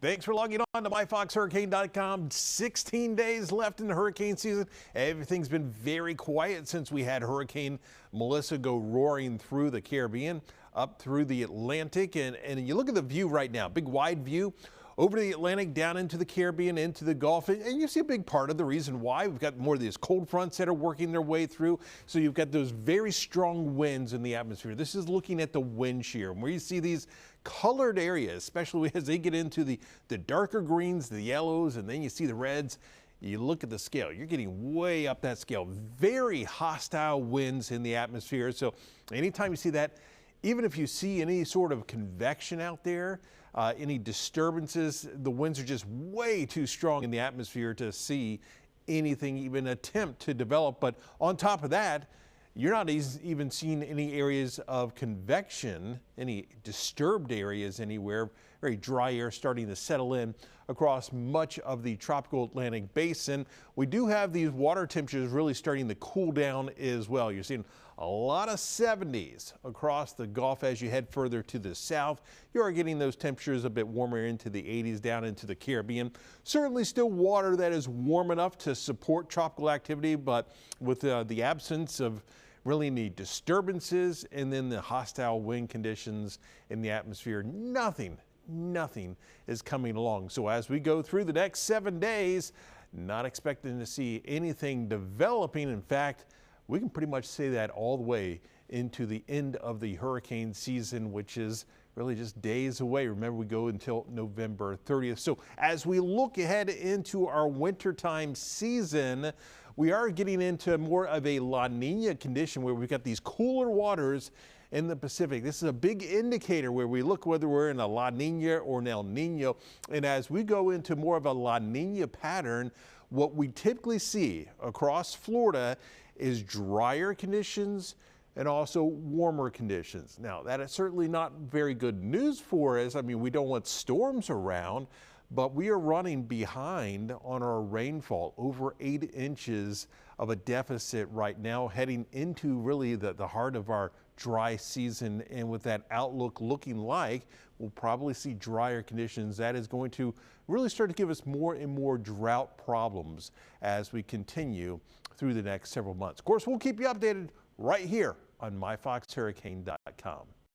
Thanks for logging on to myfoxhurricane.com. 16 days left in the hurricane season. Everything's been very quiet since we had Hurricane Melissa go roaring through the Caribbean, up through the Atlantic. And you look at the view right now, big wide view over the Atlantic, down into the Caribbean, into the Gulf. And you see a big part of the reason why. We've got more of these cold fronts that are working their way through. So you've got those very strong winds in the atmosphere. This is looking at the wind shear, where you see these colored areas, especially as they get into the darker greens, the yellows, and then you see the reds. You look at the scale, you're getting way up that scale. Very hostile winds in the atmosphere. So anytime you see that, even if you see any sort of convection out there, any disturbances, the winds are just way too strong in the atmosphere to see anything even attempt to develop. But on top of that, you're not even seeing any areas of convection, any disturbed areas anywhere. Very dry air starting to settle in across much of the tropical Atlantic basin. We do have these water temperatures really starting to cool down as well. You're seeing a lot of 70s across the Gulf as you head further to the south. You are getting those temperatures a bit warmer into the 80s down into the Caribbean. Certainly still water that is warm enough to support tropical activity, but with the absence of really any disturbances and then the hostile wind conditions in the atmosphere, nothing is coming along. So as we go through the next 7 days, not expecting to see anything developing. In fact, we can pretty much say that all the way into the end of the hurricane season, which is really just days away. Remember, we go until November 30th. So as we look ahead into our wintertime season, we are getting into more of a La Nina condition where we've got these cooler waters in the Pacific. This is a big indicator where we look whether we're in a La Nina or an El Nino. And as we go into more of a La Nina pattern, what we typically see across Florida is drier conditions and also warmer conditions. Now, that is certainly not very good news for us. I mean, we don't want storms around, but we are running behind on our rainfall, over 8 inches of a deficit right now, heading into really the heart of our dry season. And with that outlook looking like, we'll probably see drier conditions. That is going to really start to give us more and more drought problems as we continue through the next several months. Of course, we'll keep you updated right here on myfoxhurricane.com.